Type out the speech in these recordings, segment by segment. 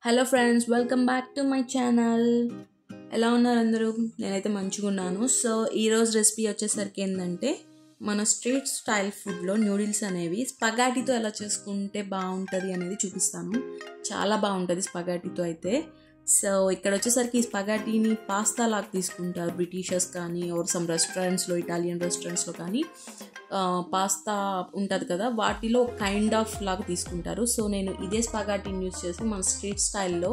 Hello friends, welcome back to my channel. ఎలా ఉన్నారు అందరూ? నేనైతే మంచిగా ఉన్నాను. సో ఈరోజు రెసిపీ వచ్చేసరికి ఏంటంటే మన స్ట్రీట్ స్టైల్ ఫుడ్లో న్యూడిల్స్ అనేవి స్పగాటీతో ఎలా చేసుకుంటే బాగుంటుంది అనేది చూపిస్తాను. చాలా బాగుంటుంది స్పగాటీతో అయితే. సో ఇక్కడ వచ్చేసరికి ఈ స్పగాటీని పాస్తా లాగా తీసుకుంటారు బ్రిటిషర్స్ కానీ ఆర్ సమ్ రెస్టారెంట్స్లో, ఇటాలియన్ రెస్టారెంట్స్లో కానీ పాస్తా ఉంటుంది కదా, వాటిలో కైండ్ ఆఫ్ లాగా తీసుకుంటారు. సో నేను ఇదే స్పగాటీని యూజ్ చేసి మన స్ట్రీట్ స్టైల్లో,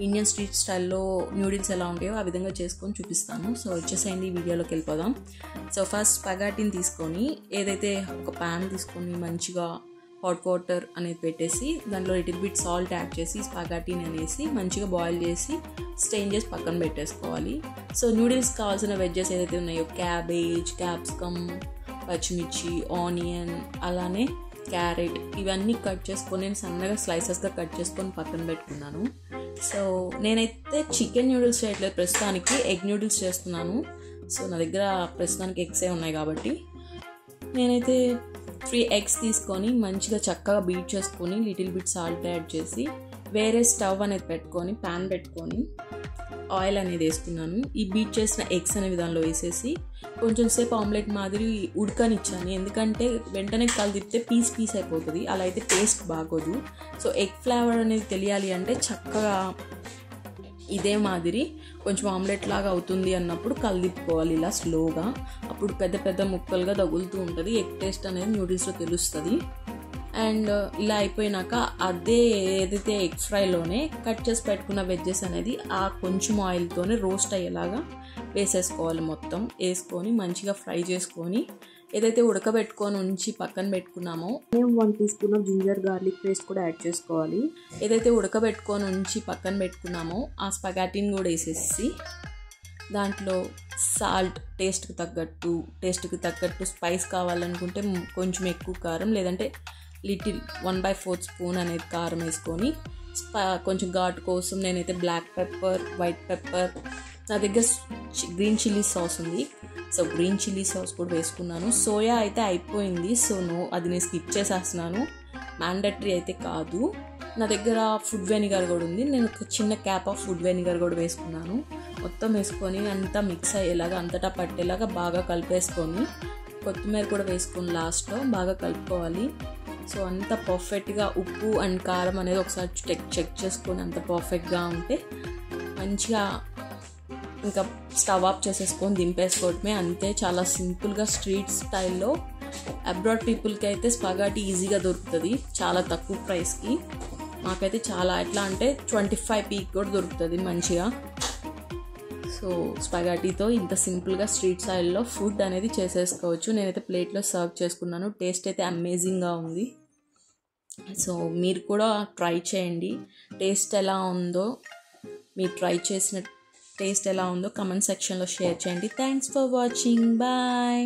ఇండియన్ స్ట్రీట్ స్టైల్లో న్యూడిల్స్ ఎలా ఉంటాయో ఆ విధంగా చేసుకొని చూపిస్తాను. సో వచ్చేసేయండి, ఈ వీడియోలోకి వెళ్ళిపోదాం. సో ఫస్ట్ స్పగాటీని తీసుకొని ఏదైతే ఒక ప్యాన్ తీసుకొని మంచిగా హాట్ వాటర్ అనేది పెట్టేసి దాంట్లో లిటిల్ బిట్ సాల్ట్ యాడ్ చేసి స్పగాటీని అనేసి మంచిగా బాయిల్ చేసి స్టెయిన్ చేసి పక్కన పెట్టేసుకోవాలి. సో న్యూడిల్స్ కావాల్సిన వెజ్జెస్ ఏదైతే ఉన్నాయో క్యాబేజ్, క్యాప్సికమ్, పచ్చిమిర్చి, ఆనియన్, అలానే క్యారెట్, ఇవన్నీ కట్ చేసుకొని నేను సన్నగా స్లైసెస్గా కట్ చేసుకొని పక్కన పెట్టుకున్నాను. సో నేనైతే చికెన్ న్యూడిల్స్ చేయట్లేదు ప్రస్తుతానికి, ఎగ్ న్యూడిల్స్ చేస్తున్నాను. సో నా దగ్గర ప్రస్తుతానికి ఎగ్సే ఉన్నాయి కాబట్టి నేనైతే 3 eggs తీసుకొని మంచిగా చక్కగా బీట్ చేసుకొని లిటిల్ బిట్ సాల్ట్ యాడ్ చేసి వేరే స్టవ్ అనేది పెట్టుకొని ప్యాన్ పెట్టుకొని ఆయిల్ అనేది వేసుకున్నాను. ఈ బీట్ చేసిన ఎగ్స్ అనే విధానంలో వేసేసి కొంచెం సేపు ఆమ్లెట్ మాదిరి ఉడకనిచ్చాను. ఎందుకంటే వెంటనే కలిపితే పీస్ అయిపోతుంది, అలా అయితే టేస్ట్ బాగోదు. సో ఎగ్ ఫ్లేవర్ అనేది తెలియాలి అంటే చక్కగా ఇదే మాదిరి కొంచెం ఆమ్లెట్ లాగా అవుతుంది అన్నప్పుడు కలిదిప్పుకోవాలి ఇలా స్లోగా. అప్పుడు పెద్ద పెద్ద ముక్కలుగా తగులుతూ ఉంటుంది, ఎగ్ టేస్ట్ అనేది న్యూడిల్స్లో తెలుస్తుంది. అండ్ ఇలా అయిపోయినాక అదే ఏదైతే ఎగ్ ఫ్రైలోనే కట్ చేసి పెట్టుకున్న వెజ్జెస్ అనేది ఆ కొంచెం ఆయిల్తోనే రోస్ట్ అయ్యేలాగా వేసేసుకోవాలి. మొత్తం వేసుకొని మంచిగా ఫ్రై చేసుకొని ఏదైతే ఉడకబెట్టుకొని ఉంచి పక్కన పెట్టుకున్నామో 1 teaspoon జింజర్ గార్లిక్ పేస్ట్ కూడా యాడ్ చేసుకోవాలి. ఏదైతే ఉడకబెట్టుకొని ఉంచి పక్కన పెట్టుకున్నామో ఆ స్పగాటీని కూడా వేసేసి దాంట్లో సాల్ట్ టేస్ట్కి తగ్గట్టు స్పైస్ కావాలనుకుంటే కొంచెం ఎక్కువ కారం, లేదంటే లిటిల్ 1/4 స్పూన్ అనేది కారం వేసుకొని కొంచెం ఘాటు కోసం నేనైతే బ్లాక్ పెప్పర్, వైట్ పెప్పర్, నా దగ్గర గ్రీన్ చిల్లీ సాస్ ఉంది, సో గ్రీన్ చిల్లీ సాస్ కూడా వేసుకున్నాను. సోయా అయితే అయిపోయింది, సో అది నేను స్కిప్ చేసేస్తున్నాను, మ్యాండటరీ అయితే కాదు. నా దగ్గర ఫుడ్ వెనిగర్ కూడా ఉంది, నేను ఒక చిన్న క్యాప్ ఆఫ్ ఫుడ్ వెనిగర్ కూడా వేసుకున్నాను. మొత్తం వేసుకొని అంతా మిక్స్ అయ్యేలాగా అంతటా పట్టేలాగా బాగా కలిపేసుకొని కొత్తిమీర కూడా వేసుకొని లాస్ట్లో బాగా కలుపుకోవాలి. సో అంత పర్ఫెక్ట్గా ఉప్పు అండ్ కారం అనేది ఒకసారి చెక్ చేసుకొని అంత పర్ఫెక్ట్గా ఉంటే మంచిగా ఇంకా స్టవ్ ఆఫ్ చేసేసుకొని దింపేసుకోవటమే, అంతే. చాలా సింపుల్గా స్ట్రీట్ స్టైల్లో అబ్రాడ్ పీపుల్కి అయితే స్పగాటీ ఈజీగా దొరుకుతుంది చాలా తక్కువ ప్రైస్కి. మాకైతే చాలా ఎట్లా అంటే 25p కూడా దొరుకుతుంది మంచిగా. సో స్పగాటీతో ఇంత సింపుల్గా స్ట్రీట్ స్టైల్లో ఫుడ్ అనేది చేసేసుకోవచ్చు. నేనైతే ప్లేట్లో సర్వ్ చేసుకున్నాను, టేస్ట్ అయితే అమేజింగ్గా ఉంది. సో మీరు కూడా ట్రై చేయండి, టేస్ట్ ఎలా ఉందో మీరు ట్రై చేసిన టేస్ట్ ఎలా ఉందో కమెంట్ సెక్షన్లో షేర్ చేయండి. Thanks for watching, bye.